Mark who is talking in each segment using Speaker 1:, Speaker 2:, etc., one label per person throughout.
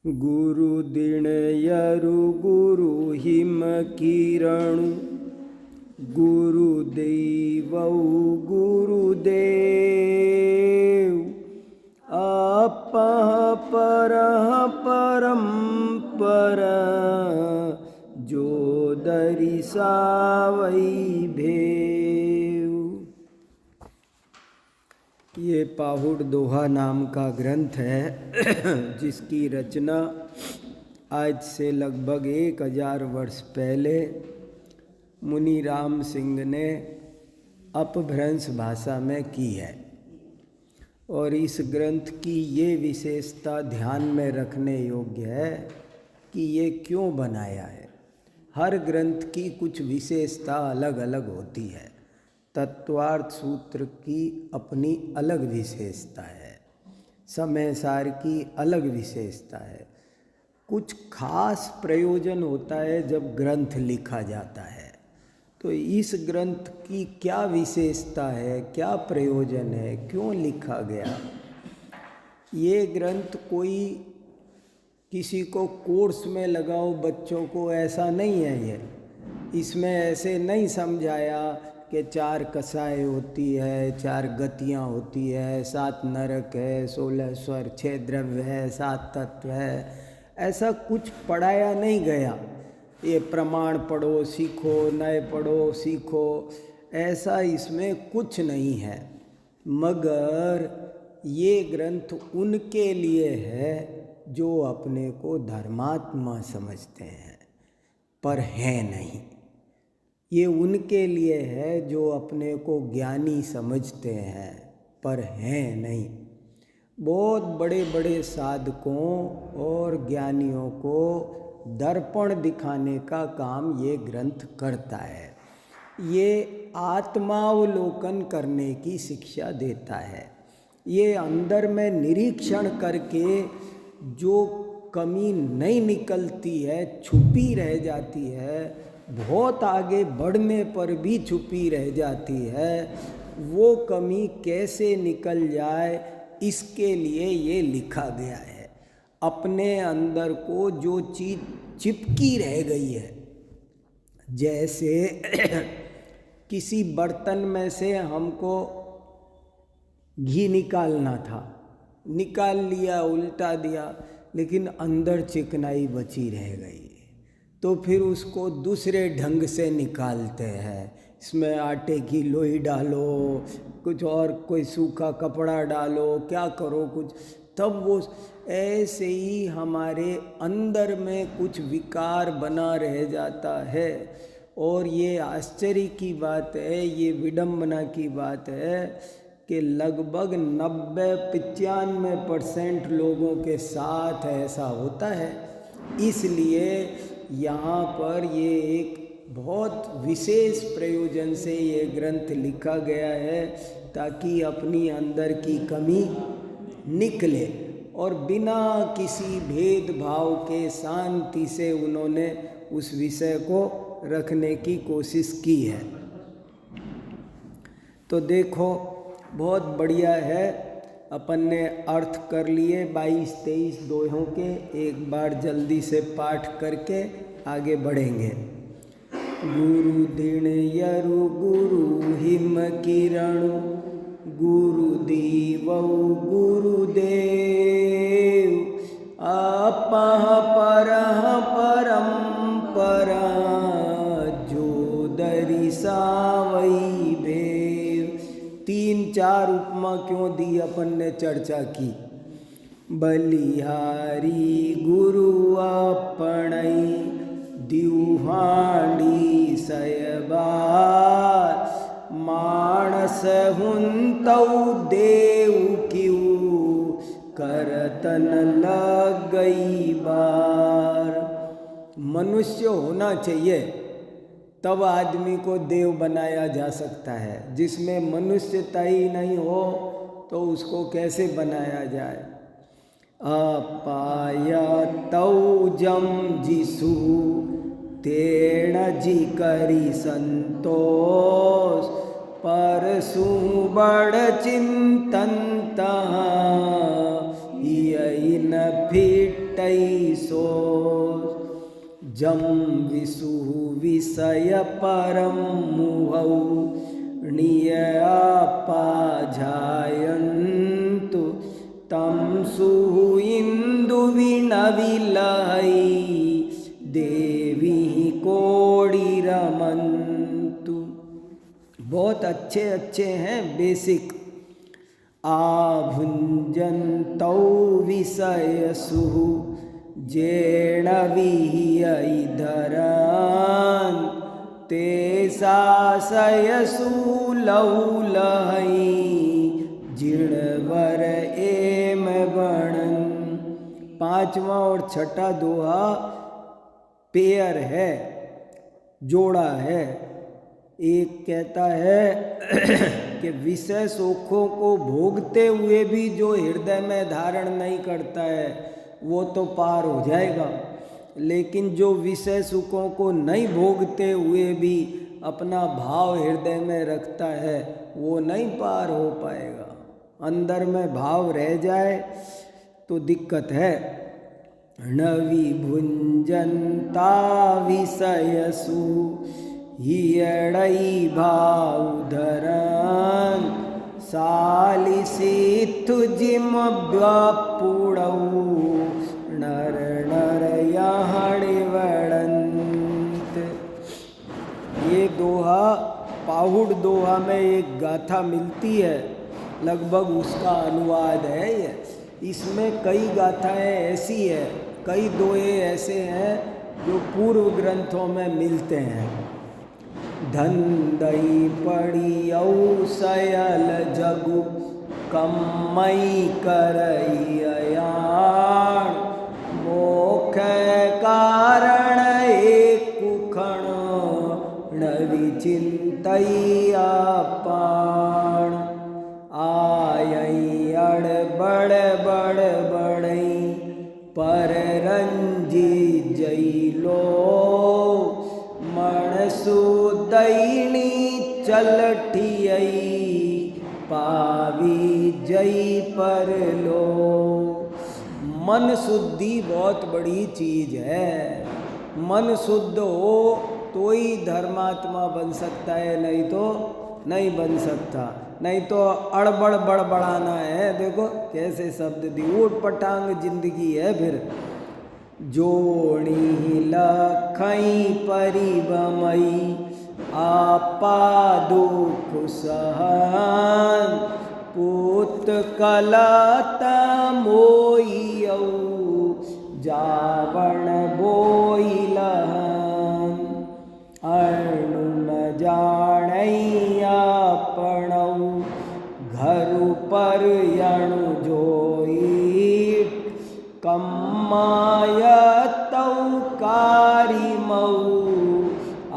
Speaker 1: गुरु दिन यरु गुरु हिम किरणु गुरुदेव गुरुदेव अपः परः परम्पर जो दरिसावै भेव। ये पाहुड़ दोहा नाम का ग्रंथ है जिसकी रचना आज से लगभग 1000 वर्ष पहले मुनि राम सिंह ने अपभ्रंश भाषा में की है। और इस ग्रंथ की ये विशेषता ध्यान में रखने योग्य है कि ये क्यों बनाया है। हर ग्रंथ की कुछ विशेषता अलग अलग होती है। तत्वार्थ सूत्र की अपनी अलग विशेषता है, समय सार की अलग विशेषता है। कुछ खास प्रयोजन होता है जब ग्रंथ लिखा जाता है। तो इस ग्रंथ की क्या विशेषता है, क्या प्रयोजन है, क्यों लिखा गया। ये ग्रंथ कोई किसी को कोर्स में लगाओ बच्चों को, ऐसा नहीं है। ये इसमें ऐसे नहीं समझाया कि 4 कसाएँ होती है, 4 गतियाँ होती है, 7 नरक है, 16 स्वर, 6 द्रव्य है, 7 तत्व है। ऐसा कुछ पढ़ाया नहीं गया। ये प्रमाण पढ़ो सीखो, नए पढ़ो सीखो, ऐसा इसमें कुछ नहीं है। मगर ये ग्रंथ उनके लिए है जो अपने को धर्मात्मा समझते हैं पर हैं नहीं। ये उनके लिए है जो अपने को ज्ञानी समझते हैं पर हैं नहीं। बहुत बड़े बड़े साधकों और ज्ञानियों को दर्पण दिखाने का काम ये ग्रंथ करता है। ये आत्मावलोकन करने की शिक्षा देता है। ये अंदर में निरीक्षण करके जो कमी नहीं निकलती है, छुपी रह जाती है, बहुत आगे बढ़ने पर भी छुपी रह जाती है, वो कमी कैसे निकल जाए इसके लिए ये लिखा गया है। अपने अंदर को जो चीज़ चिपकी रह गई है, जैसे किसी बर्तन में से हमको घी निकालना था, निकाल लिया, उल्टा दिया, लेकिन अंदर चिकनाई बची रह गई, तो फिर उसको दूसरे ढंग से निकालते हैं। इसमें आटे की लोई डालो, कुछ और कोई सूखा कपड़ा डालो, क्या करो कुछ, तब वो ऐसे ही हमारे अंदर में कुछ विकार बना रह जाता है। और ये आश्चर्य की बात है, ये विडंबना की बात है कि लगभग 90-95% लोगों के साथ ऐसा होता है। इसलिए यहाँ पर ये एक बहुत विशेष प्रयोजन से ये ग्रंथ लिखा गया है ताकि अपनी अंदर की कमी निकले। और बिना किसी भेदभाव के शांति से उन्होंने उस विषय को रखने की कोशिश की है। तो देखो बहुत बढ़िया है। अपन ने अर्थ कर लिए 22-23 दोहों के। एक बार जल्दी से पाठ करके आगे बढ़ेंगे। गुरु दिन यरु गुरु हिम किरणु गुरुदेव गुरुदेव अपः परः परम्परा जो दरिसावै भेव। 3-4 उपमा क्यों दी अपन ने चर्चा की। बलिहारी गुरु अपणई दिवहांडी सयबार मानस हुंतौ देव क्यों करतन लग गई बार। मनुष्य होना चाहिए तब आदमी को देव बनाया जा सकता है। जिसमें मनुष्यता ही नहीं हो तो उसको कैसे बनाया जाए। अपाया तौ जम जिसु तेण जी करी संतोष परसु बड़ चिंतन यही न फिट तैसो जम विसु विषय परम मुहौ नियपाजायन्तु तम सुहु इंदु विनविलहै देवी कोडिरमन्तु। बहुत अच्छे अच्छे हैं बेसिक। आभुञ्जन्तौ विषयसु जेण विहियैधरान् ते सासयसु लौलहै जीर्णवर एम बणन। पांचवा और छठा दोहा पेयर है, जोड़ा है। एक कहता है कि विषय सुखों को भोगते हुए भी जो हृदय में धारण नहीं करता है वो तो पार हो जाएगा, लेकिन जो विषय सुखों को नहीं भोगते हुए भी अपना भाव हृदय में रखता है वो नहीं पार हो पाएगा। अंदर में भाव रह जाए तो दिक्कत है। न विभुंजन्ता विषयसु हियडै भावधरान् सालिसिथु जिम व्यापुडौ नर नर यहड़िवड़न्त। ये दोहा पाहुड़ दोहा में एक गाथा मिलती है, लगभग उसका अनुवाद है ये। इसमें कई गाथाएं ऐसी है, कई दोहे ऐसे हैं जो पूर्व ग्रंथों में मिलते हैं। धंदई पड़ियौ सयल जगु कम्मई करैयाण मोख कारण एक कुखण न विचिंतैया पाण आयई अड़ बड़ बड़ बड़ई पर रंजी जैलो मणसु दैनी चलठियई पावी जई पर लो। मन शुद्धि बहुत बड़ी चीज है। मन शुद्ध हो तो ही धर्मात्मा बन सकता है, नहीं तो नहीं बन सकता। नहीं तो अड़बड़ बड़बड़ाना है। देखो कैसे शब्द दी, ऊट पटांग जिंदगी है। फिर जोणी लखई परिबमई आपा दुख सहन पुत कलत मोइयौ जावण बोइलहन अणु न जाणैया पणौ घरु पर यणु जोईट कम्मायतौ कारिमौ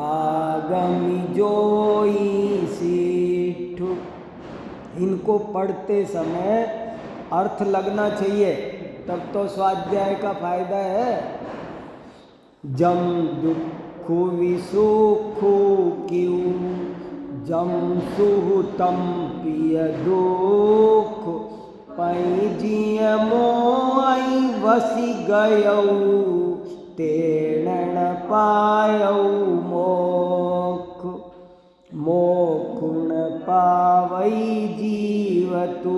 Speaker 1: आगमि जोई सीठु। इनको पढ़ते समय अर्थ लगना चाहिए, तब तो स्वाध्याय का फायदा है। जम दुख विसुखु क्यू जम सुहतम पिय दुख पैजिय मोई वसी गयौ तेण पायौ मोख मोखुन पावई जीवतु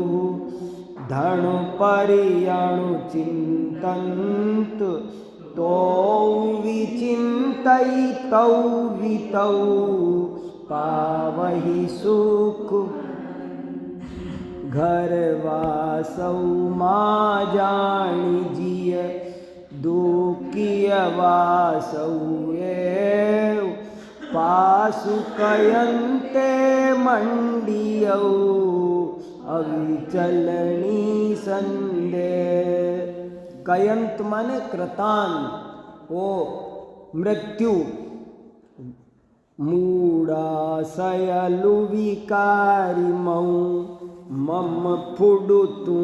Speaker 1: धनु परियणु चिंतंत तो विचिंतई तौ वितौ पावहि सुख घर वासौ माँ जानी जिय दुखिय वासौ एव पासु कयन्ते मंडियौ अविचलनी संदे। कयंत माने कृतान, ओ मृत्यु। मूढ़ाशयलु विकारिमौ मम फुडु तू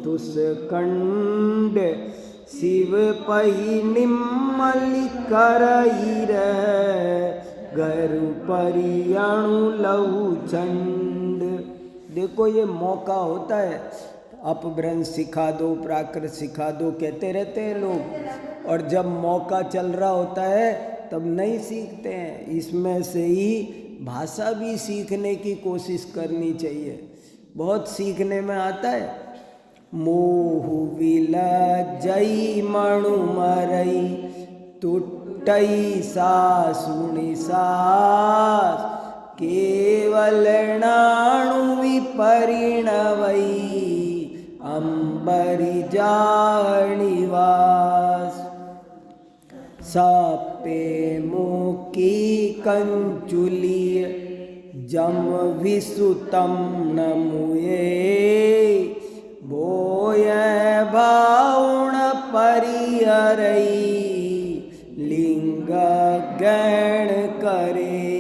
Speaker 1: तुस कंड शिव पही निम्मलि करईर गरु परियणु लहु चंड। देखो ये मौका होता है, अपभ्रंश सिखा दो, प्राकृत सिखा दो, कहते रहते हैं लोग, और जब मौका चल रहा होता है तब नहीं सीखते हैं। इसमें से ही भाषा भी सीखने की कोशिश करनी चाहिए, बहुत सीखने में आता है। मोहु विलज्जई मणु मरई, टूटई सासुनि सास, केवल नाणु विपरिणवई, अंबरि जानिवास। सापे मुकी कंचुलिय, जम विसुतम न मुए, बोय भाउण परिहरई, लिंग गण करे।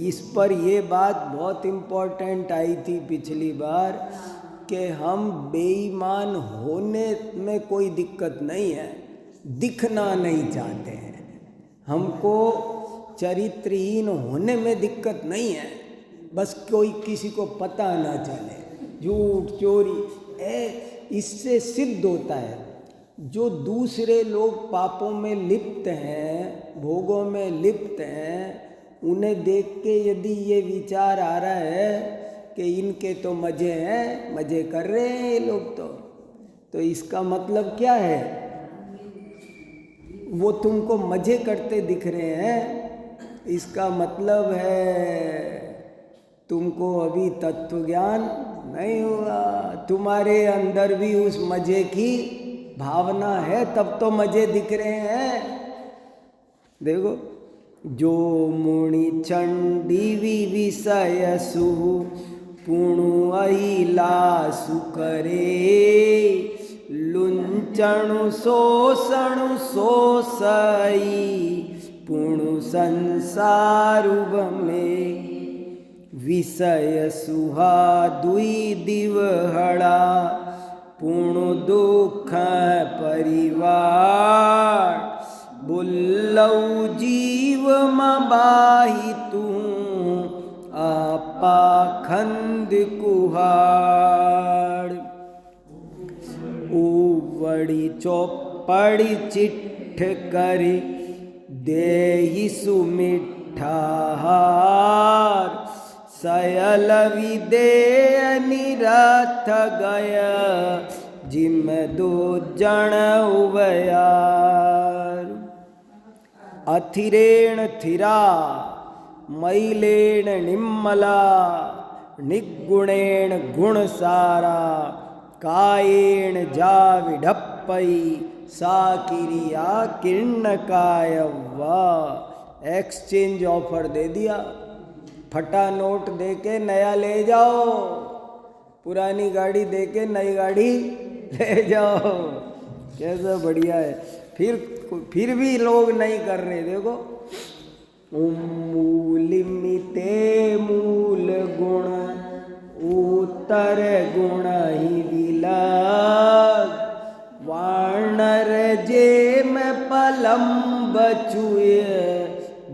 Speaker 1: इस पर ये बात बहुत इम्पोर्टेंट आई थी पिछली बार कि हम बेईमान होने में कोई दिक्कत नहीं है, दिखना नहीं चाहते हैं। हमको चरित्रहीन होने में दिक्कत नहीं है, बस कोई किसी को पता ना चले। झूठ चोरी इससे सिद्ध होता है, जो दूसरे लोग पापों में लिप्त हैं, भोगों में लिप्त हैं, उन्हें देख के यदि ये विचार आ रहा है कि इनके तो मज़े हैं, मज़े कर रहे हैं ये लोग, तो इसका मतलब क्या है? वो तुमको मज़े करते दिख रहे हैं, इसका मतलब है तुमको अभी तत्व ज्ञान नहीं हुआ। तुम्हारे अंदर भी उस मज़े की भावना है, तब तो मज़े दिख रहे हैं। देखो, जो मुनि चंडी विषय सु, पुणु अहिलासु करे, लुंचणु शोषणु शोषई, पुणु संसारुब में, विषय सुहा दुई दिवहड़ा, पुणु दुख परिवार, बुल्लऊ जीव मबाही तू, आपा खंद कुहाड़। उवड़ी चौपड़ी चिट्ठ करी, देहि सुमिठा हार, सयल विदेय निरथ गया, जिम दो जन उभयार। अथिरेण थिरा, मैलेण निम्मला, निगुणेण गुणसारा, कायेण जाविढप्पई, साकिरिया किर्ण कायव्वा। एक्सचेंज ऑफर दे दिया, फटा नोट दे के नया ले जाओ, पुरानी गाड़ी दे के नई गाड़ी ले जाओ। कैसा बढ़िया है। फिर भी लोग नहीं कर रहे। देखो, मूलिमिते मूल गुण, उत्तर गुण ही विलाग, वानर जे में पलम बचुए,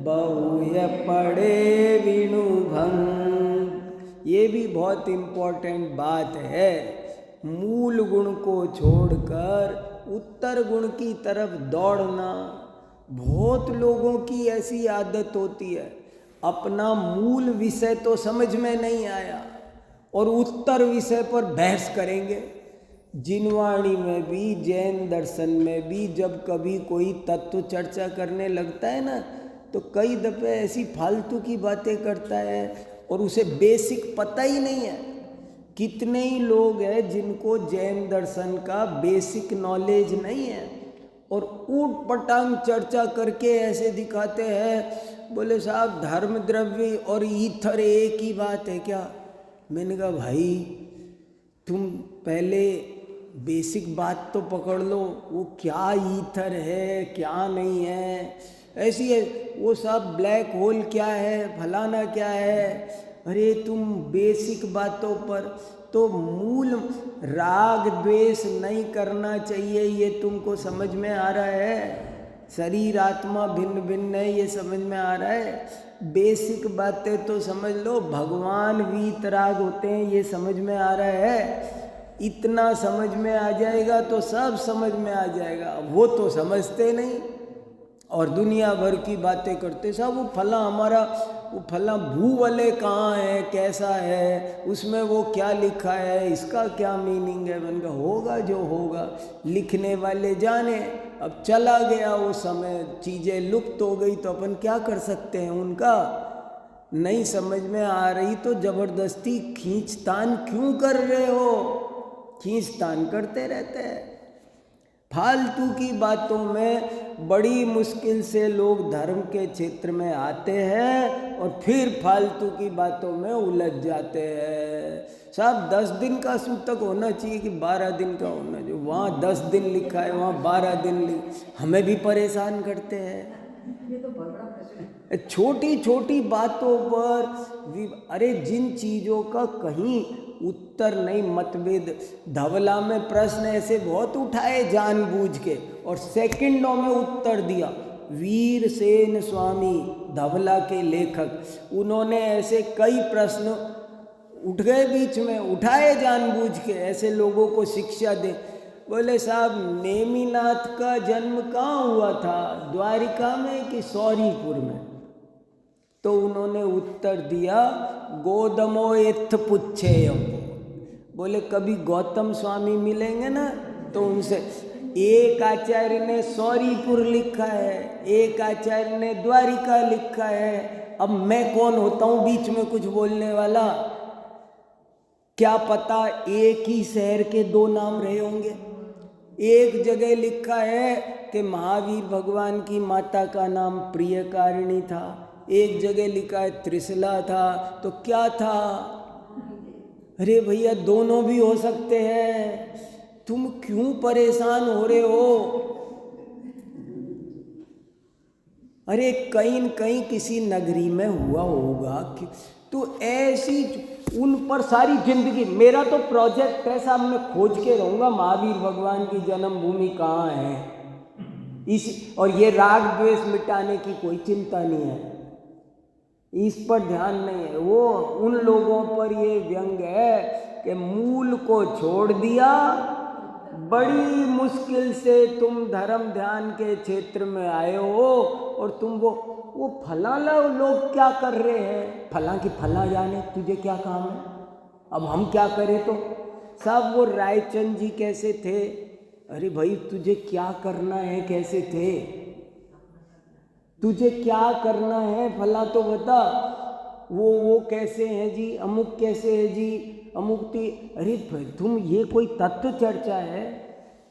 Speaker 1: बहुय पड़े विनु भंग। ये भी बहुत इम्पोर्टेंट बात है। मूल गुण को छोड़कर उत्तर गुण की तरफ दौड़ना, बहुत लोगों की ऐसी आदत होती है। अपना मूल विषय तो समझ में नहीं आया और उत्तर विषय पर बहस करेंगे। जिनवाणी में भी, जैन दर्शन में भी जब कभी कोई तत्व चर्चा करने लगता है ना, तो कई दफ़े ऐसी फालतू की बातें करता है और उसे बेसिक पता ही नहीं है। कितने ही लोग हैं जिनको जैन दर्शन का बेसिक नॉलेज नहीं है और ऊट पटांग चर्चा करके ऐसे दिखाते हैं, बोले साहब धर्म द्रव्य और ईथर एक ही बात है क्या? मैंने कहा भाई तुम पहले बेसिक बात तो पकड़ लो, वो क्या ईथर है क्या नहीं है, ऐसी है वो सब ब्लैक होल क्या है, फलाना क्या है। अरे तुम बेसिक बातों पर तो मूल राग द्वेष नहीं करना चाहिए, ये तुमको समझ में आ रहा है? शरीर आत्मा भिन्न भिन्न है, ये समझ में आ रहा है। बेसिक बातें तो समझ लो, भगवान वीतराग होते हैं, ये समझ में आ रहा है। इतना समझ में आ जाएगा तो सब समझ में आ जाएगा। वो तो समझते नहीं और दुनिया भर की बातें करते सब। वो फला हमारा, वो फला भूवले कहाँ है, कैसा है, उसमें वो क्या लिखा है, इसका क्या मीनिंग है। मैंने कहा होगा जो होगा, लिखने वाले जाने। अब चला गया वो समय, चीज़ें लुप्त हो गई तो अपन क्या कर सकते हैं उनका। नहीं समझ में आ रही तो ज़बरदस्ती खींचतान क्यों कर रहे हो। खींचतान करते रहते हैं फालतू की बातों में। बड़ी मुश्किल से लोग धर्म के क्षेत्र में आते हैं और फिर फालतू की बातों में उलझ जाते हैं। सब 10 दिन का सूतक होना चाहिए कि 12 दिन का होना चाहिए। वहाँ 10 दिन लिखा है, वहाँ 12 दिन हमें भी परेशान करते हैं।
Speaker 2: ये तो बहुत बड़ा प्रश्न है।
Speaker 1: छोटी छोटी बातों पर अरे जिन चीज़ों का कहीं उत्तर नहीं, मतभेद। धवला में प्रश्न ऐसे बहुत उठाए जानबूझ के और सेकंडों में उत्तर दिया। वीरसेन स्वामी धवला के लेखक, उन्होंने ऐसे कई प्रश्न उठ गए बीच में, उठाए जानबूझ के, ऐसे लोगों को शिक्षा दे। बोले साहब नेमिनाथ का जन्म कहाँ हुआ था, द्वारिका में कि सौरीपुर में। तो उन्होंने उत्तर दिया गोदमो इत्थ पुच्छेयम। बोले कभी गौतम स्वामी मिलेंगे ना तो उनसे, एक आचार्य ने सौरीपुर लिखा है, एक आचार्य ने द्वारिका लिखा है। अब मैं कौन होता हूँ बीच में कुछ बोलने वाला। क्या पता एक ही शहर के 2 नाम रहे होंगे। एक जगह लिखा है कि महावीर भगवान की माता का नाम प्रियकारिणी था, एक जगह लिखा है त्रिशला था। तो क्या था। अरे भैया दोनों भी हो सकते हैं, तुम क्यों परेशान हो रहे हो। अरे कहीं न कहीं किसी नगरी में हुआ होगा तो ऐसी उन पर सारी जिंदगी। मेरा तो प्रोजेक्ट है साहब, मैं खोज के रहूँगा महावीर भगवान की जन्मभूमि कहाँ है। और ये राग द्वेष मिटाने की कोई चिंता नहीं है, इस पर ध्यान नहीं है। वो उन लोगों पर ये व्यंग है कि मूल को छोड़ दिया, बड़ी मुश्किल से तुम धर्म ध्यान के क्षेत्र में आए हो और तुम वो फला लोग क्या कर रहे हैं, फला की फला जाने, तुझे क्या काम है। अब हम क्या करें। तो साहब वो रायचंद जी कैसे थे। अरे भाई तुझे क्या करना है, कैसे थे, तुझे क्या करना है, फला तो बता। वो कैसे हैं जी, अमुक कैसे है जी, अमुक थी। अरे तुम ये कोई तत्व चर्चा है,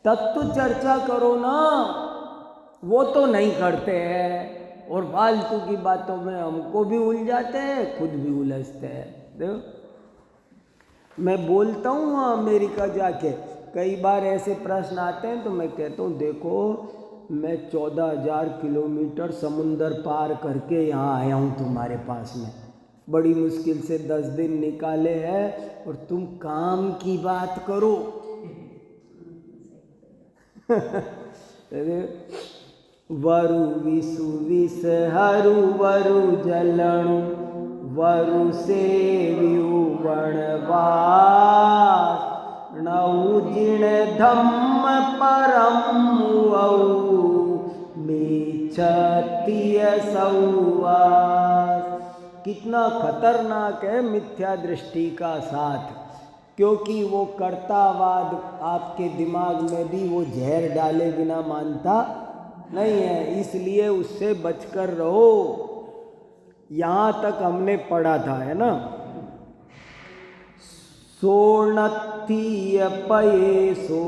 Speaker 1: तत्व चर्चा करो ना। वो तो नहीं करते हैं और फालतू की बातों में हमको भी उलझाते हैं, खुद भी उलझते हैं। देखो मैं बोलता हूँ वहाँ अमेरिका जाके कई बार ऐसे प्रश्न आते हैं तो मैं कहता हूँ देखो मैं 14,000 किलोमीटर समुंदर पार करके यहाँ आया हूँ तुम्हारे पास में, बड़ी मुश्किल से 10 दिन निकाले हैं और तुम काम की बात करो। वरु विसु विष हरु वरु जलणु वरु सेव्यु वनवास नौ जिण धम्म परम मेच्छतीय सौवास। कितना खतरनाक है मिथ्या दृष्टि का साथ, क्योंकि वो कर्तावाद आपके दिमाग में भी वो जहर डाले बिना मानता नहीं है, इसलिए उससे बचकर रहो। यहाँ तक हमने पढ़ा था, है ना। सोणत्थीय पयेसो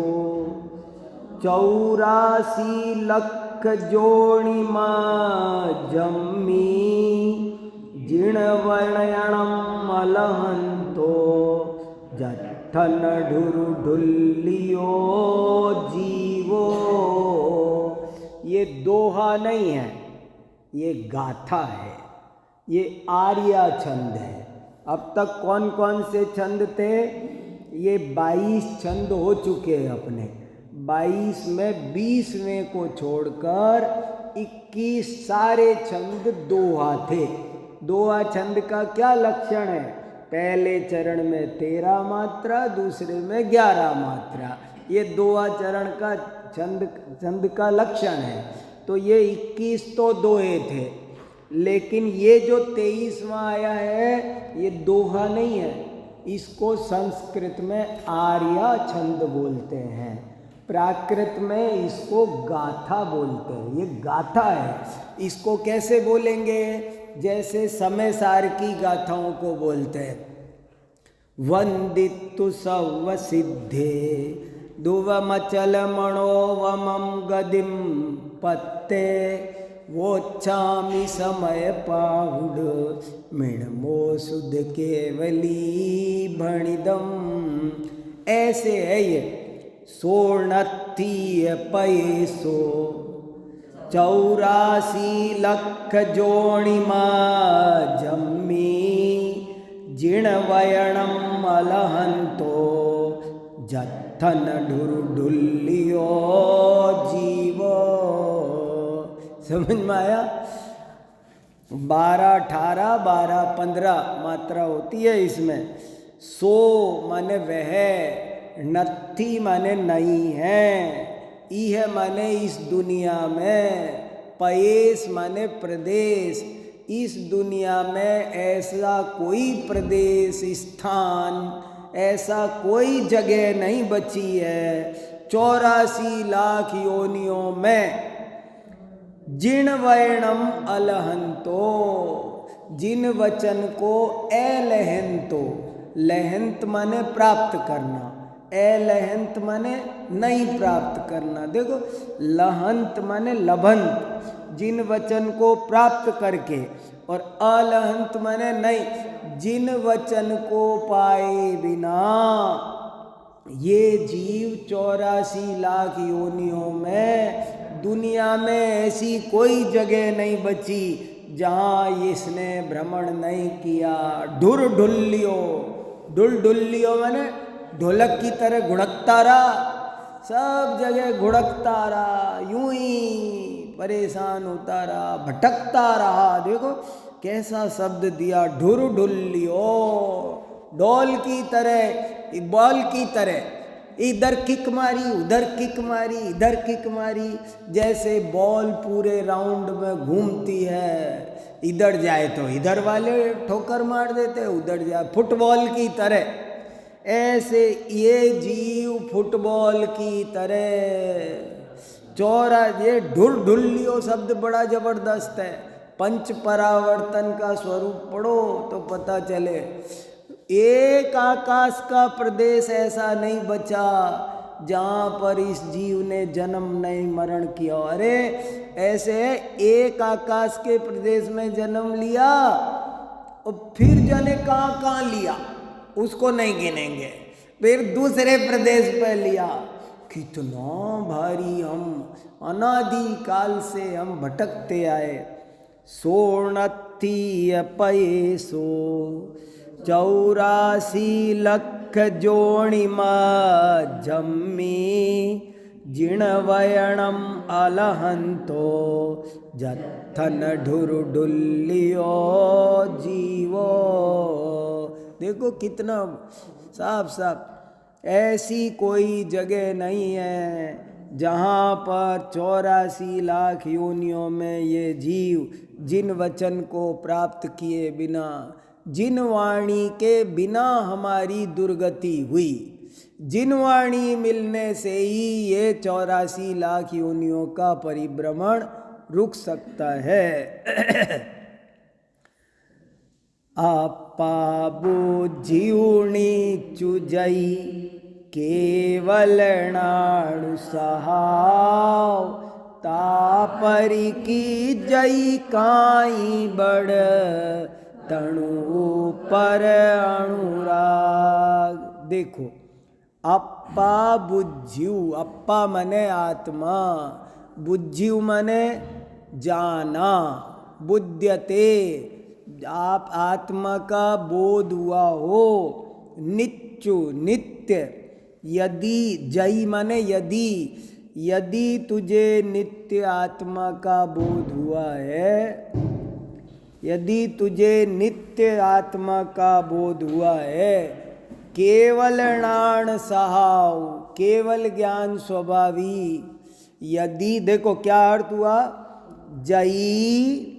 Speaker 1: 84 लख जोणिमा जम्मी जिणवर्णयणम अलहंतो जठन ढुरु ढुल्लियो जीवो। ये दोहा नहीं है, ये गाथा है, ये आर्या छंद है। अब तक कौन कौन से छंद थे, ये 22 छंद हो चुके हैं अपने। 22 में 20वें को छोड़कर 21 सारे छंद दोहा थे। दोहा छंद का क्या लक्षण है? पहले चरण में 13 मात्रा, दूसरे में 11 मात्रा। ये दोहा चरण का छंद का लक्षण है। तो ये 21 तो दोहे थे, लेकिन ये जो 23वां आया है ये दोहा नहीं है। इसको संस्कृत में आर्या छंद बोलते हैं, प्राकृत में इसको गाथा बोलते हैं। ये गाथा है। इसको कैसे बोलेंगे? जैसे समय सार की गाथाओं को बोलते हैं। वंदितु सव सिद्धे दुवमचल मणोवमं गदिम पत्ते वोच्छामि समय पाहुड मिणमो सुध केवली भणिदम। ऐसे है ये। सोर्णत्थीय पैसो 84 लख जोणिमा जम्मी जिणवयणम अलहंतो जत्थन ढुरढुल्लियो जीवो। समझ में आया? 12, 18, 12, 15 मात्रा होती है इसमें। सो माने वह, नत्थी माने नहीं है, इह माने इस दुनिया में, पयेस माने प्रदेश। इस दुनिया में ऐसा कोई प्रदेश, स्थान, ऐसा कोई जगह नहीं बची है 84 लाख योनियों में। जिन वयणम अलहंतो, जिन वचन को अलहंतो, लहंत माने प्राप्त करना, अलहंत माने नहीं प्राप्त करना। देखो, लहंत माने लभंत, जिन वचन को प्राप्त करके, और अलहंत माने नहीं, जिन वचन को पाए बिना ये जीव 84 लाख योनियों में, दुनिया में ऐसी कोई जगह नहीं बची जहाँ इसने भ्रमण नहीं किया। ढुरढुल्लियो, ढुलढुल्लियो माने ढोलक की तरह घुड़कता रहा, सब जगह घुड़कता रहा, यूं ही परेशान होता रहा, भटकता रहा। देखो कैसा शब्द दिया, ढुरढुल्लियो, डोल की तरह, बॉल की तरह, इधर किक मारी, उधर किक मारी, इधर किक मारी। जैसे बॉल पूरे राउंड में घूमती है, इधर जाए तो इधर वाले ठोकर मार देते, उधर जाए, फुटबॉल की तरह। ऐसे ये जीव फुटबॉल की तरह चौरा। ये ढुलढुल्लियो शब्द बड़ा जबरदस्त है। पंच परावर्तन का स्वरूप पढ़ो तो पता चले। एक आकाश का प्रदेश ऐसा नहीं बचा जहाँ पर इस जीव ने जन्म नहीं मरण किया। अरे ऐसे एक आकाश के प्रदेश में जन्म लिया और फिर जाने कहाँ कहाँ लिया, उसको नहीं गिनेंगे। फिर दूसरे प्रदेश पे लिया। कितना भारी, हम अनादि काल से हम भटकते आए। सोर्णत्थीय पयेसो 84 लख जोणिमा जम्मी जिणवयणम अलहंतो जत्थन ढुरढुल्लियो जीवो। देखो कितना साफ साफ। ऐसी कोई जगह नहीं है जहाँ पर 84 लाख योनियों में ये जीव जिन वचन को प्राप्त किए बिना, जिन वाणी के बिना हमारी दुर्गति हुई, जिन वाणी मिलने से ही ये 84 लाख योनियों का परिभ्रमण रुक सकता है। आपा बुझियुणी चुजई केवल नाणु सहाव तापरी की जई काई बड़ तणु पर अनुराग। देखो, अप्पा बुझ्यू, अप्पा मने आत्मा, बुझ्यू मने जाना, बुध्यते, आप आत्मा का बोध हुआ हो। नित्यु नित्य, यदि, जई माने यदि, यदि तुझे नित्य आत्मा का बोध हुआ है, यदि तुझे नित्य आत्मा का बोध हुआ है, केवल नाण सहाव, केवल ज्ञान स्वभावी, यदि, देखो क्या अर्थ हुआ, जई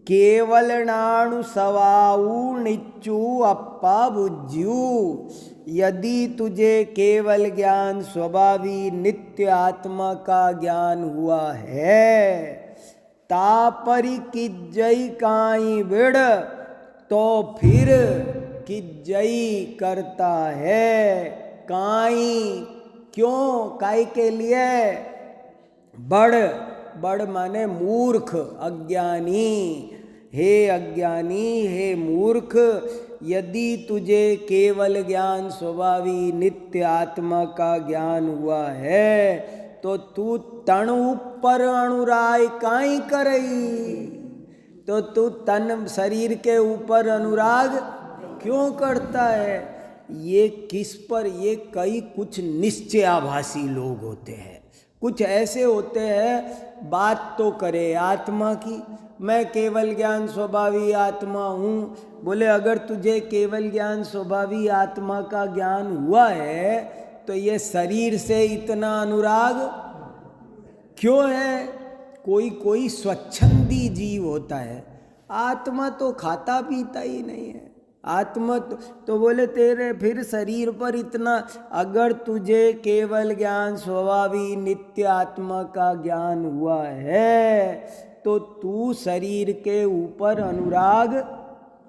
Speaker 1: केवल नाणु सवाऊ निच्चू अप्पा बुज्जू, यदि तुझे केवल ज्ञान स्वभावी नित्य आत्मा का ज्ञान हुआ है, तापरी किज्जई काई बिड़, तो फिर किज्जई करता है, काई, क्यों, काई के लिए, बड़, बड़ माने मूर्ख, अज्ञानी, हे अज्ञानी, हे मूर्ख, यदि तुझे केवल ज्ञान स्वभावी नित्य आत्मा का ज्ञान हुआ है, तो तू तन ऊपर अनुराग काई करई, तो तू तन शरीर के ऊपर अनुराग क्यों करता है। ये किस पर, ये कई कुछ निश्चयाभासी लोग होते हैं, कुछ ऐसे होते हैं बात तो करे आत्मा की, मैं केवल ज्ञान स्वभावी आत्मा हूँ। बोले अगर तुझे केवल ज्ञान स्वभावी आत्मा का ज्ञान हुआ है तो ये शरीर से इतना अनुराग क्यों है। कोई कोई स्वच्छंदी जीव होता है, आत्मा तो खाता पीता ही नहीं है, आत्मा तो बोले तेरे फिर शरीर पर इतना, अगर तुझे केवल ज्ञान स्वभावी नित्य आत्मा का ज्ञान हुआ है तो तू शरीर के ऊपर अनुराग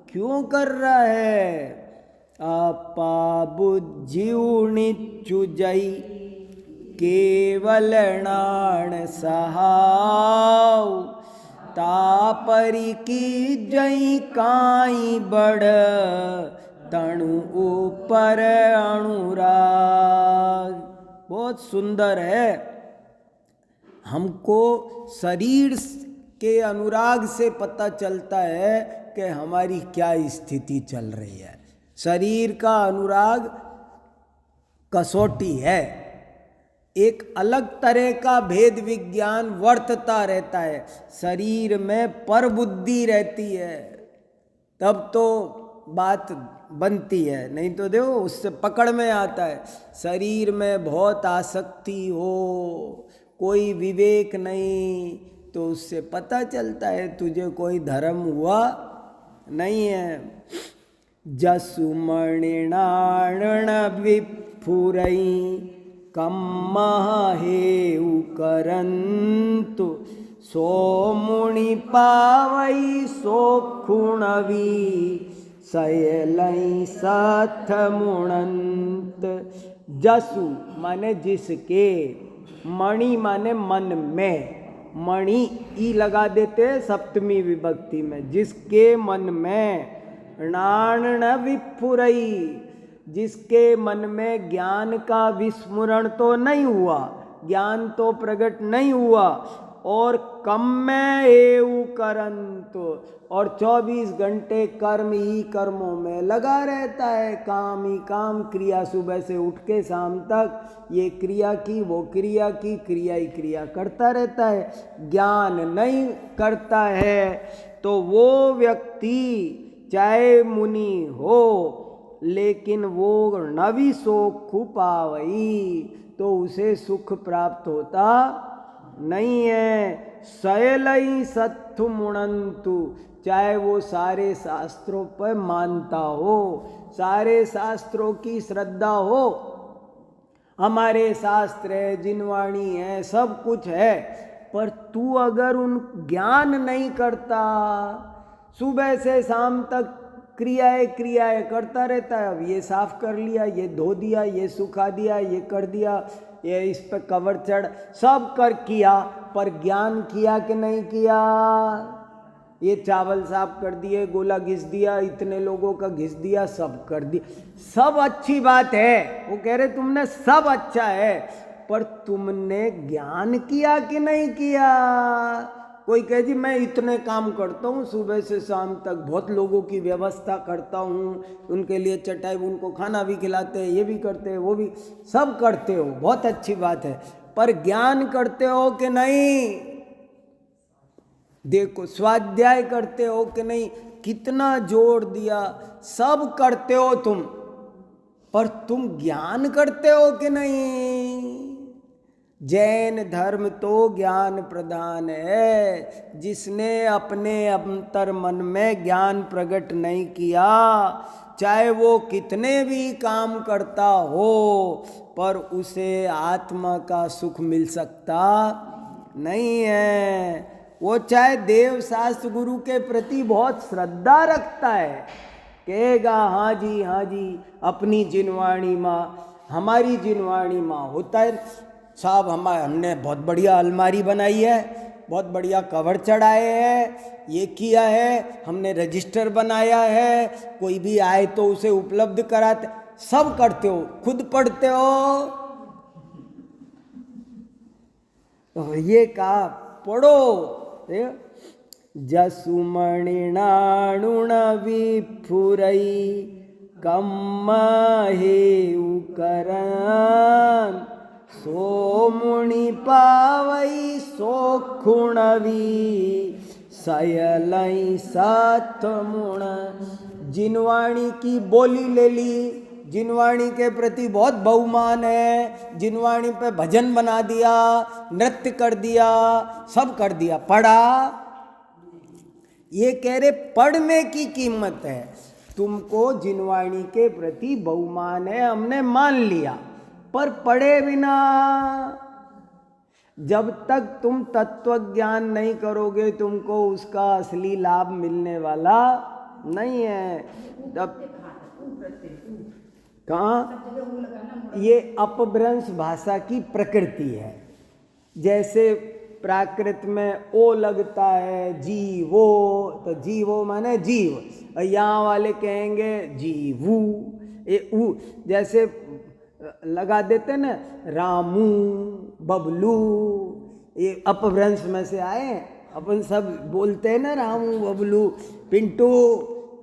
Speaker 1: क्यों कर रहा है। अपा बुज्जिउ निच्चु जई केवल नाण सहाव, तापरी की जई काई बड़, तणु ऊपर अनुराग। बहुत सुंदर है। हमको शरीर के अनुराग से पता चलता है कि हमारी क्या स्थिति चल रही है। शरीर का अनुराग कसौटी है, एक अलग तरह का भेद विज्ञान वर्तता रहता है। शरीर में पर बुद्धि रहती है तब तो बात बनती है, नहीं तो देखो उससे पकड़ में आता है। शरीर में बहुत आसक्ति हो, कोई विवेक नहीं, तो उससे पता चलता है तुझे कोई धर्म हुआ नहीं है। जसु मणिनाण विफुरई कम्महेउ करंतु, सो मुनि पावई सो खुणवी, सयलई सथ मुणंत। जसु माने जिसके, मणि माने मन में, मणि ई लगा देते सप्तमी विभक्ति में, जिसके मन में, नाण न विफुरई, जिसके मन में ज्ञान का विस्मरण तो नहीं हुआ, ज्ञान तो प्रकट नहीं हुआ, और कम्मे एउ करंतु, और 24 घंटे कर्म ही कर्मों में लगा रहता है। काम ही काम, क्रिया, सुबह से उठ के शाम तक ये क्रिया की वो क्रिया की, क्रिया ही क्रिया करता रहता है, ज्ञान नहीं करता है। तो वो व्यक्ति चाहे मुनि हो लेकिन वो नवी सुख पावई, तो उसे सुख प्राप्त होता नहीं है। सयलई सत्थु मुणंतु, चाहे वो सारे शास्त्रों पर मानता हो, सारे शास्त्रों की श्रद्धा हो, हमारे शास्त्र है, जिनवाणी है, सब कुछ है, पर तू अगर उन ज्ञान नहीं करता, सुबह से शाम तक क्रियाएं क्रियाएं करता रहता है। अब ये साफ कर लिया, ये धो दिया, ये सुखा दिया, ये कर दिया, ये इस पे कवर चढ़, सब कर किया, पर ज्ञान किया कि नहीं किया। ये चावल साफ कर दिए, गोला घिस दिया, इतने लोगों का घिस दिया, सब कर दिया, सब अच्छी बात है, वो कह रहे तुमने सब अच्छा है, पर तुमने ज्ञान किया कि नहीं किया। कोई कहे जी मैं इतने काम करता हूँ सुबह से शाम तक, बहुत लोगों की व्यवस्था करता हूँ, उनके लिए चटाई, उनको खाना भी खिलाते हैं, ये भी करते हैं, वो भी सब करते हो, बहुत अच्छी बात है, पर ज्ञान करते हो कि नहीं? देखो स्वाध्याय करते हो कि नहीं? कितना जोर दिया, सब करते हो तुम, पर तुम ज्ञान करते हो कि नहीं? जैन धर्म तो ज्ञान प्रधान है। जिसने अपने अंतर मन में ज्ञान प्रकट नहीं किया, चाहे वो कितने भी काम करता हो, पर उसे आत्मा का सुख मिल सकता नहीं है। वो चाहे देव शास्त्र गुरु के प्रति बहुत श्रद्धा रखता है, कहेगा हाँ जी अपनी जिनवाणी माँ, हमारी जिनवाणी माँ होता है साहब, हमने बहुत बढ़िया अलमारी बनाई है, बहुत बढ़िया कवर चढ़ाए हैं, ये किया है, हमने रजिस्टर बनाया है, कोई भी आए तो उसे उपलब्ध कराते, सब करते हो, खुद पढ़ते हो। तो ये कहा पढ़ो, जसुमणिनाणुण विफुरई कम्महे उकरन सोमुनि पावई सोखुणवी सयलई साथमुण। जिनवाणी की बोली ले ली, जिनवाणी के प्रति बहुत बहुमान है, जिनवाणी पे भजन बना दिया, नृत्य कर दिया, सब कर दिया, पढ़ा। ये कह रहे पढ़ने की कीमत है, तुमको जिनवाणी के प्रति बहुमान है, हमने मान लिया, पर पढ़े बिना, जब तक तुम तत्व ज्ञान नहीं करोगे तुमको उसका असली लाभ मिलने वाला नहीं है। जब कहाँ ये अपभ्रंश भाषा की प्रकृति है। जैसे प्राकृत में ओ लगता है जीवो, तो जीवो माने जीव, यहाँ वाले कहेंगे जीवू, ये ऊ जैसे लगा देते ना, रामू बबलू, ये अपभ्रंश में से आए, अपन सब बोलते हैं ना रामू बबलू पिंटू,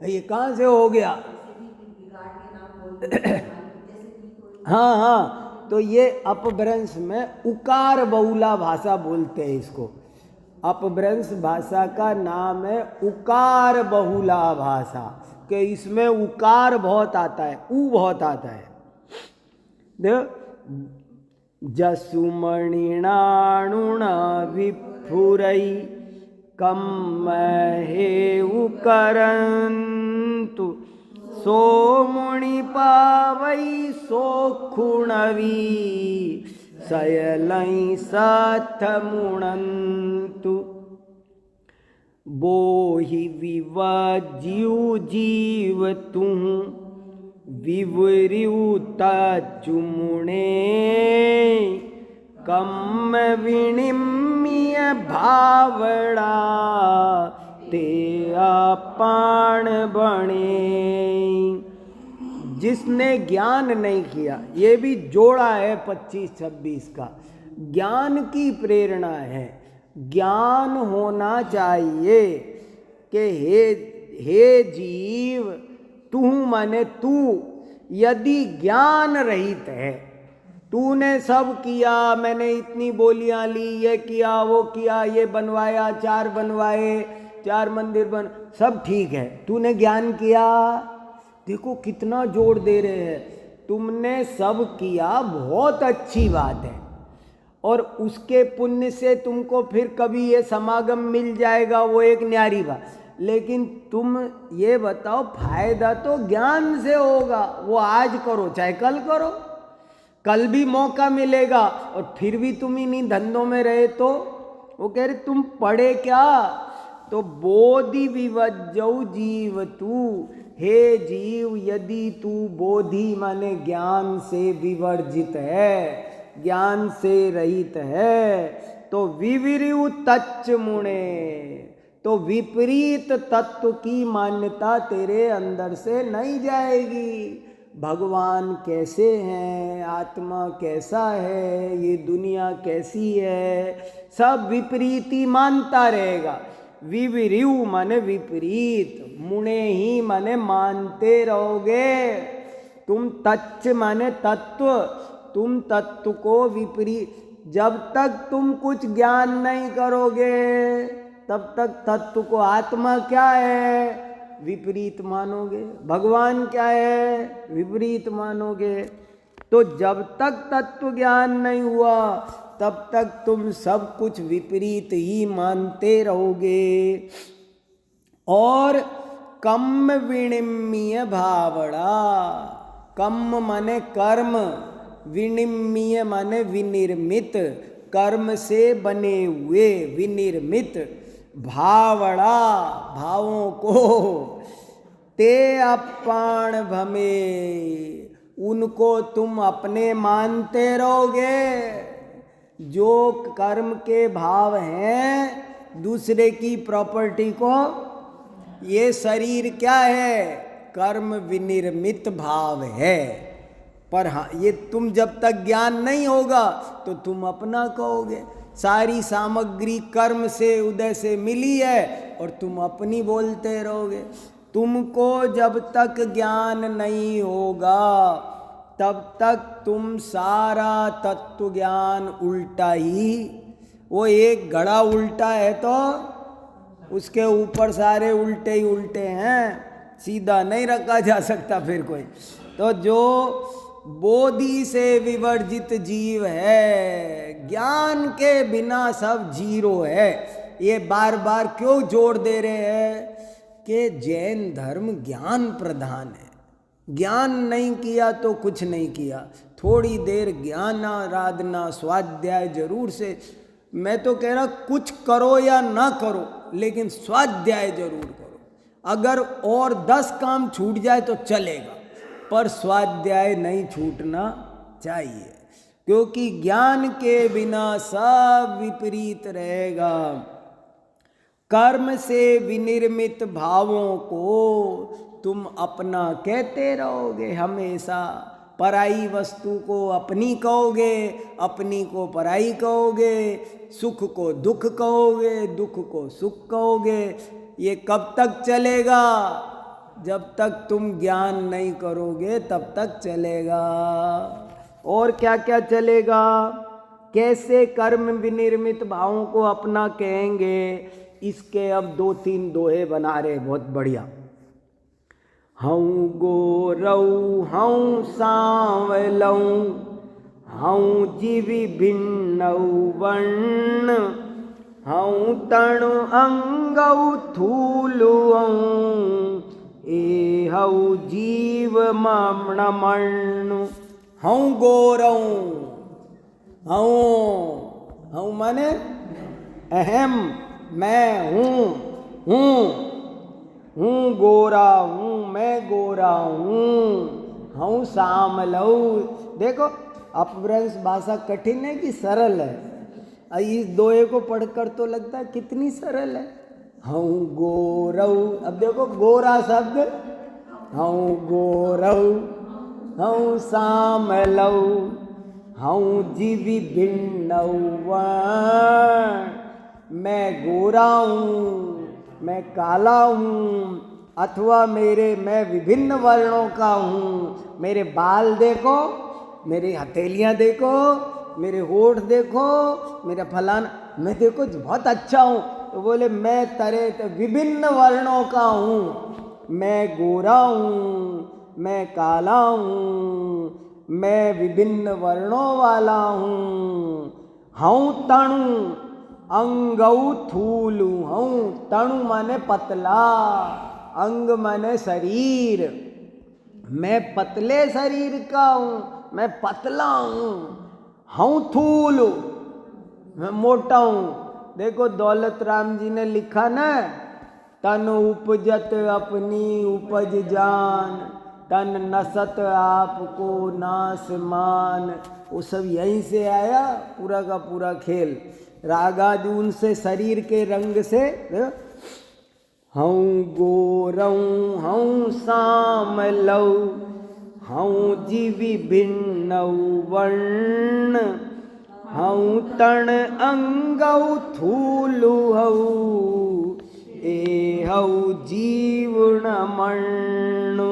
Speaker 1: ये कहाँ से हो गया? हाँ, तो ये अपभ्रंश में उकार बहुला भाषा बोलते हैं इसको। अपभ्रंश भाषा का नाम है उकार बहुला भाषा, कि इसमें उकार बहुत आता है, ऊ बहुत आता है। जसुमणिनाणुण विफुरई कम्महे उकरन्तु सोमुनि पावई सोखुणवी सयलई साथमुणन्तु। बोहि विवाज्यु जीव तुम विवरिउता चुमुणे कम विनिम्य भावड़ा ते पाण बने। जिसने ज्ञान नहीं किया, ये भी जोड़ा है 25-26 का, ज्ञान की प्रेरणा है। ज्ञान होना चाहिए कि हे जीव, तू माने तू यदि ज्ञान रहित है, तूने सब किया, मैंने इतनी बोलियां ली, ये किया वो किया, ये बनवाया, 4 बनवाए, 4 मंदिर बन, सब ठीक है, तूने ज्ञान किया। देखो कितना जोर दे रहे हैं, तुमने सब किया, बहुत अच्छी बात है, और उसके पुण्य से तुमको फिर कभी ये समागम मिल जाएगा, वो एक न्यारी बात। लेकिन तुम ये बताओ, फायदा तो ज्ञान से होगा, वो आज करो चाहे कल करो, कल भी मौका मिलेगा, और फिर भी तुम इन्हीं धंधों में रहे तो वो कह रहे तुम पढ़े क्या? तो बोधि विवज्जौ जीव तू, हे जीव यदि तू बोधि माने ज्ञान से विवर्जित है, ज्ञान से रहित है, तो विविरु तच्च मुणे, तो विपरीत तत्व की मान्यता तेरे अंदर से नहीं जाएगी। भगवान कैसे हैं, आत्मा कैसा है, ये दुनिया कैसी है, सब विपरीत ही मानता रहेगा। विवरिव माने विपरीत, मुने ही माने मानते रहोगे। तुम तच्च माने तत्व, तुम तत्व को विपरीत, जब तक तुम कुछ ज्ञान नहीं करोगे तब तक तत्व को, आत्मा क्या है विपरीत मानोगे, भगवान क्या है विपरीत मानोगे। तो जब तक तत्व ज्ञान नहीं हुआ तब तक तुम सब कुछ विपरीत ही मानते रहोगे। और कम विनिम्य भावड़ा, कम माने कर्म, विनिम्य माने विनिर्मित, कर्म से बने हुए विनिर्मित, भावड़ा भावों को, ते अपाण भमे, उनको तुम अपने मानते रहोगे। जो कर्म के भाव हैं दूसरे की प्रॉपर्टी को, ये शरीर क्या है कर्म विनिर्मित भाव है। पर हाँ, ये तुम जब तक ज्ञान नहीं होगा तो तुम अपना कहोगे। सारी सामग्री कर्म से उदय से मिली है और तुम अपनी बोलते रहोगे। तुमको जब तक ज्ञान नहीं होगा तब तक तुम सारा तत्व ज्ञान उल्टा ही, वो एक घड़ा उल्टा है तो उसके ऊपर सारे उल्टे ही उल्टे हैं, सीधा नहीं रखा जा सकता फिर कोई। तो जो बोधि से विवर्जित जीव है, ज्ञान के बिना सब जीरो है, ये बार बार क्यों जोर दे रहे हैं कि जैन धर्म ज्ञान प्रधान है। ज्ञान नहीं किया तो कुछ नहीं किया, थोड़ी देर ज्ञान आराधना स्वाध्याय जरूर से, मैं तो कह रहा कुछ करो या ना करो लेकिन स्वाध्याय जरूर करो। अगर और 10 काम छूट जाए तो चलेगा, पर स्वाध्याय नहीं छूटना चाहिए, क्योंकि ज्ञान के बिना सब विपरीत रहेगा। कर्म से विनिर्मित भावों को तुम अपना कहते रहोगे हमेशा, पराई वस्तु को अपनी कहोगे, अपनी को पराई कहोगे, सुख को दुख कहोगे, दुख को सुख कहोगे। ये कब तक चलेगा? जब तक तुम ज्ञान नहीं करोगे तब तक चलेगा। और क्या क्या चलेगा? कैसे कर्म विनिर्मित भावों को अपना कहेंगे, इसके अब 2-3 दोहे बना रहे बहुत बढ़िया। हऊँ गोरऊ हऊँ सांवलऊ, हऊँ जीवी भिन्नऊ वर्ण, हऊँ तणु अंगऊ थूलुऊ, ए हऊ जीव मणमण्णु। हऊँ गोरऊ, हऊँ माने अहम, मैं हूँ गोरा हूँ, मैं गोरा हूँ सामलऊ। देखो अपभ्रंश भाषा कठिन है कि सरल है? इस दोहे को पढ़कर तो लगता है कितनी सरल है। हूँ गोरऊ, अब देखो गोरा शब्द, हूँ गोरऊ, हूँ सामलऊ, हूँ जीवी भिन्नऊ, मैं गोरा हूँ, मैं काला हूँ, अथवा मैं विभिन्न वर्णों का हूँ। मेरे बाल देखो, मेरी हथेलियाँ देखो, मेरे होठ देखो, मेरा फलाना, मैं देखो बहुत अच्छा हूँ। तो बोले मैं तरह विभिन्न वर्णों का हूँ, मैं गोरा हूँ, मैं काला हूँ, मैं विभिन्न वर्णों वाला हूँ। हूँ तणु अंगऊ थूलू, हूँ तणु माने पतला, अंग माने शरीर, मैं पतले शरीर का हूँ, मैं पतला हूँ। हूँ थूलू, मैं मोटा हूँ। देखो दौलत राम जी ने लिखा ना, तन उपजत अपनी उपज जान, तन नसत आपको नास मान। वो सब यहीं से आया पूरा का पूरा खेल, रागादि उनसे शरीर के रंग से। हऊँ गोरऊ हऊँ सामलऊ, हऊँ जीवी भिन्न वर्ण, हऊँ तण अंगऊ थूलु हऊ, ए हऊ जीवन मर्ण।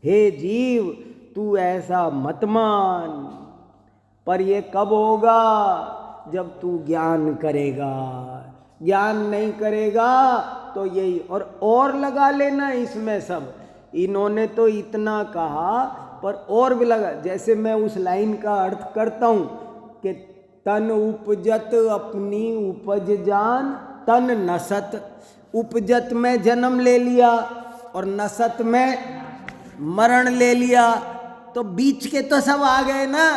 Speaker 1: हे जीव तू ऐसा मत मान, पर ये कब होगा? जब तू ज्ञान करेगा। ज्ञान नहीं करेगा तो यही और लगा लेना इसमें सब। इन्होंने तो इतना कहा पर और भी लगा। जैसे मैं उस लाइन का अर्थ करता हूँ कि तन उपजत अपनी उपज जान, तन नसत। उपजत में जन्म ले लिया और नसत में मरण ले लिया, तो बीच के तो सब आ गए ना।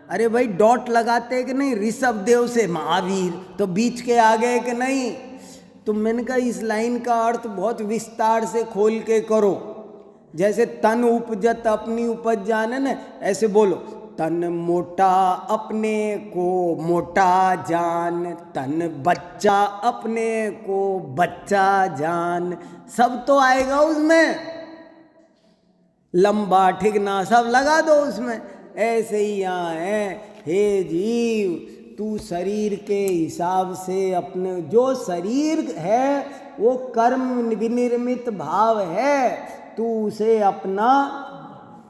Speaker 1: अरे भाई डॉट लगाते कि नहीं, ऋषभ देव से महावीर, तो बीच के आ गए कि नहीं। तो मैंने कहा इस लाइन का अर्थ बहुत विस्तार से खोल के करो। जैसे तन उपजत अपनी उपज जाने न, ऐसे बोलो तन मोटा अपने को मोटा जान, तन बच्चा अपने को बच्चा जान। सब तो आएगा उसमें, लंबा ठिकना सब लगा दो उसमें। ऐसे ही यहाँ है, हे जीव तू शरीर के हिसाब से अपने, जो शरीर है वो कर्म विनिर्मित भाव है, तू उसे अपना।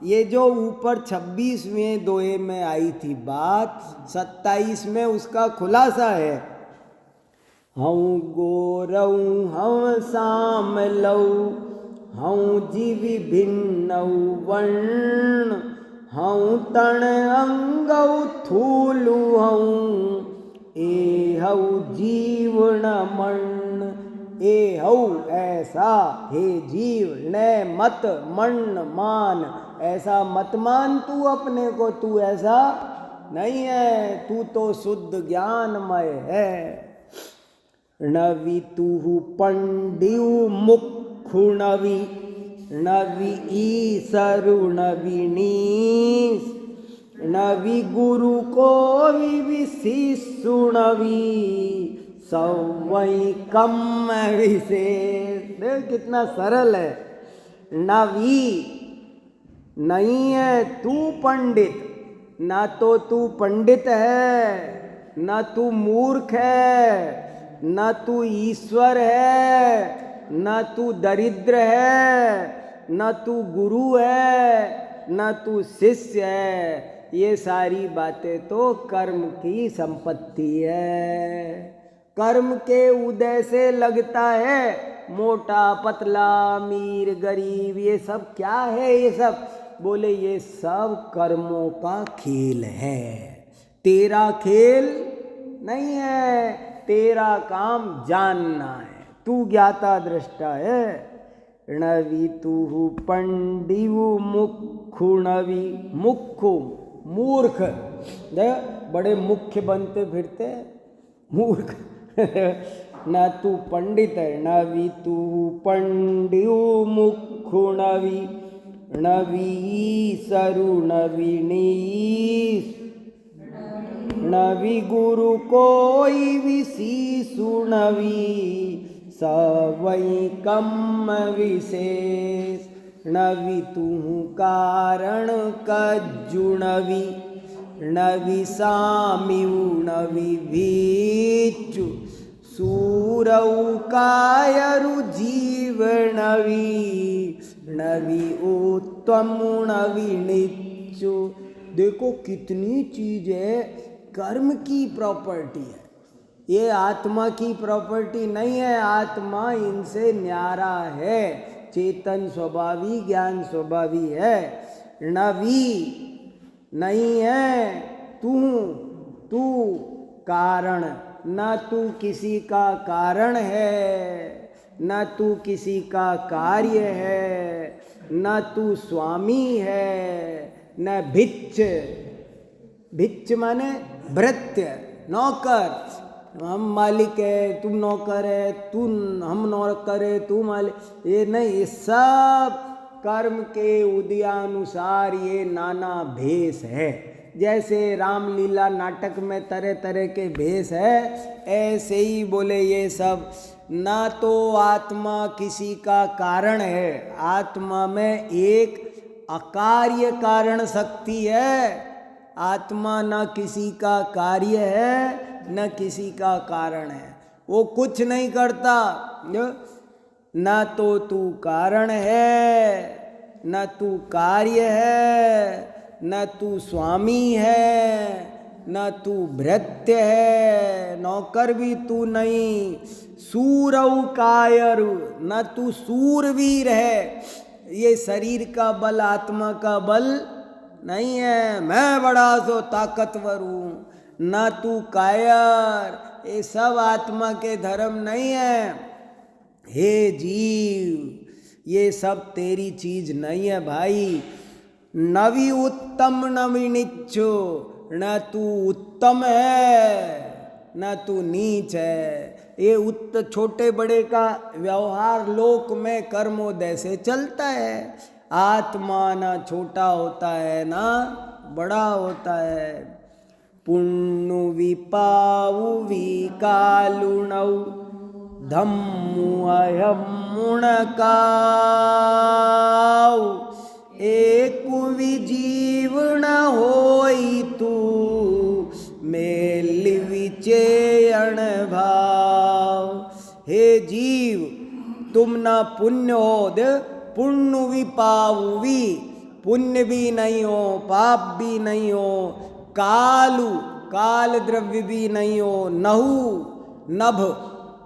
Speaker 1: ये जो ऊपर 26वें दोहे में आई थी बात, 27 में उसका खुलासा है। हऊँ गोरऊ हम साम लऊ, हऊँ जीवी भिन्न वर्ण, हऊँ तण अंगऊ थूलु हऊँ, ए हऊ जीवन मर्ण। ए हऊ ऐसा, हे जीव न मत मन्न मान, ऐसा मत मान तू अपने को, तू ऐसा नहीं है, तू तो शुद्ध ज्ञानमय है। नवि तू पंडियु मुखु नवि, नवि ईसरु नवि नीस, नवि गुरु को विशिष्यु नवि, सवई कम विशेष। देख कितना सरल है। नवी नहीं है तू पंडित, ना तो तू पंडित है, ना तू मूर्ख है, ना तू ईश्वर है, ना तू दरिद्र है, ना तू गुरु है, ना तू शिष्य है। ये सारी बातें तो कर्म की संपत्ति है। कर्म के उदय से लगता है, मोटा पतला अमीर गरीब ये सब क्या है? ये सब बोले ये सब कर्मों का खेल है, तेरा खेल नहीं है। तेरा काम जानना है, तू ज्ञाता दृष्टा है। नवि तू पंडिवु मुखु नवि, मुखु मूर्ख, बड़े मुख्य बनते फिरते मूर्ख। न तू पंडित है। नवि तू पंडियु मुखु नवि, नवि ईसरु नवि नीस, नवि गुरु कोई विशिषु नवि, सवई कम विशेष। नवि तू कारण कज्जु नवि, नवि सामिउ नवि भीचु, सूरऊ कायरु जीव नवि, नवि उत्तम नवि निच्चु। देखो कितनी चीज है, कर्म की प्रॉपर्टी है, ये आत्मा की प्रॉपर्टी नहीं है। आत्मा इनसे न्यारा है, चेतन स्वभावी ज्ञान स्वभावी है। नवी नहीं है तू कारण, ना तू किसी का कारण है, ना तू किसी का कार्य है, ना तू स्वामी है, न भिच्छ। भिच्छ माने भृत्य, नौकर। हम मालिक है, तुम नौकर है, हम नौकर है, तू मालिक। ये नहीं, ये सब कर्म के उदयानुसार ये नाना भेष है। जैसे रामलीला नाटक में तरह तरह के भेष है, ऐसे ही बोले ये सब। ना तो आत्मा किसी का कारण है, आत्मा में एक अकार्य कारण शक्ति है। आत्मा न किसी का कार्य है न किसी का कारण है, वो कुछ नहीं करता। न तो तू कारण है न तू कार्य है, न तू स्वामी है न तू भृत्य है, नौकर भी तू नहीं। सूरऊ कायर, न तू सूरवीर है। ये शरीर का बल आत्मा का बल नहीं है। मैं बड़ा सो ताकतवर हूँ, न तू कायर, ये सब आत्मा के धर्म नहीं है। हे जीव, ये सब तेरी चीज नहीं है भाई। नवी उत्तम नवी नीचो, न तू उत्तम है न तू नीच है। ये छोटे बड़े का व्यवहार लोक में कर्मोदय से चलता है। आत्मा ना छोटा होता है ना बड़ा होता है। पुण्य विपावु विकालुणौ धम्मु अयम मुणकाउ, एक विजीवण होई तू मेल विचेयण भाव। हे जीव, तुम ना पुण्य हो, दे पुण्य विपावी, पुण्य भी नहीं हो पाप भी नहीं हो, कालु काल द्रव्य भी नहीं हो, नहु नभ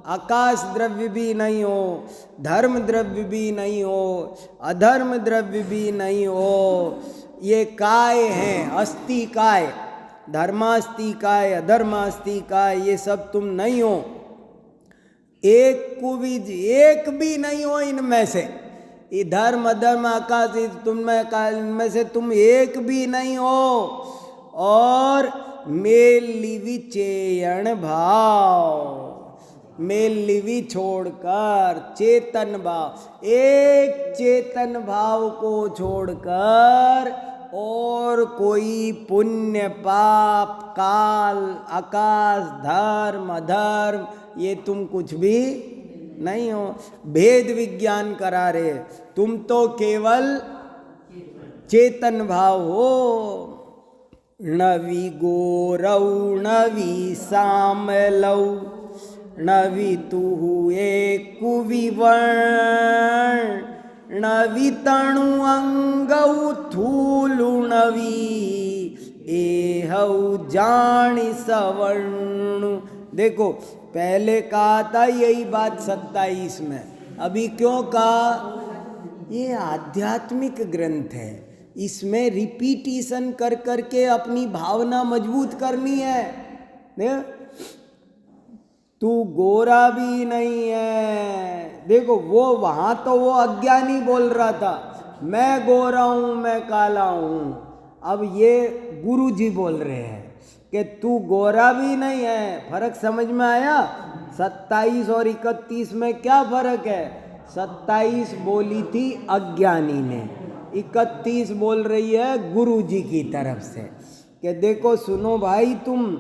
Speaker 1: आकाश द्रव्य भी नहीं हो, धर्म द्रव्य भी नहीं हो, अधर्म द्रव्य भी नहीं हो। ये काय हैं, अस्थि काय, धर्मास्ति काय अधर्मास्ति काय, ये सब तुम नहीं हो। एक कुबीज एक भी नहीं हो इनमें से। ये धर्म अधर्म आकाश इनमें से तुम एक भी नहीं हो। और मेलिवि चेयण भाव, मेलिवि छोड़कर चेतन भाव, एक चेतन भाव को छोड़कर और कोई पुण्य पाप काल आकाश धर्म अधर्म ये तुम कुछ भी नहीं हो। भेद विज्ञान करा रहे, तुम तो केवल चेतन भाव हो। नवी गोरौ नवी सामलौ नवी तुहु एक विवर्ण, नवी तणु अंगौ थूलु नवी एहौ जानि सवर्ण। देखो पहले कहा था यही बात 27 में, अभी क्यों कहा? ये आध्यात्मिक ग्रंथ है, इसमें रिपीटिशन कर करके अपनी भावना मजबूत करनी है। तू गोरा भी नहीं है। देखो वो वहां तो वो अज्ञानी बोल रहा था मैं गोरा हूं मैं काला हूं। अब ये गुरु जी बोल रहे हैं कि तू गोरा भी नहीं है। फर्क समझ में आया? 27 और 31 में क्या फर्क है? 27 बोली थी अज्ञानी ने, 31 बोल रही है गुरु जी की तरफ से कि देखो सुनो भाई, तुम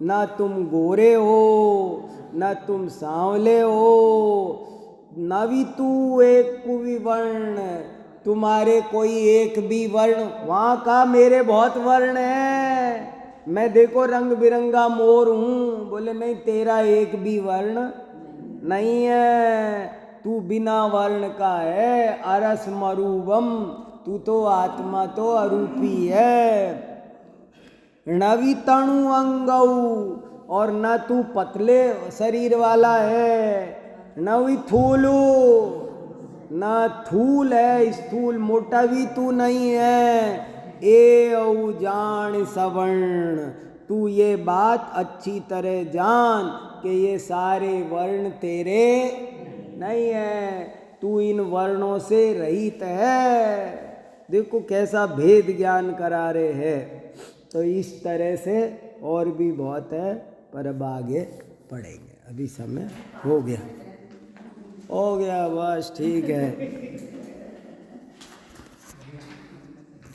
Speaker 1: ना तुम गोरे हो ना तुम सांवले हो, ना भी तू एक भी वर्ण, तुम्हारे कोई एक भी वर्ण, वहाँ का मेरे बहुत वर्ण है, मैं देखो रंग बिरंगा मोर हूँ। बोले नहीं, तेरा एक भी वर्ण नहीं है, तू बिना वर्ण का है। अरस मरूबम, तू तो आत्मा तो अरूपी है। नवी तणु अंगऊ, और न तू पतले शरीर वाला है, न भी थूलू, न थूल है स्थूल, मोटा भी तू नहीं है। ए औ जान सवर्ण, तू ये बात अच्छी तरह जान कि ये सारे वर्ण तेरे नहीं है, तू इन वर्णों से रहित है। देखो कैसा भेद ज्ञान करा रहे हैं। तो इस तरह से और भी बहुत है, पर अब आगे पढ़ेंगे। अभी समय हो गया बस, ठीक है।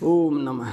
Speaker 1: ओम नमः।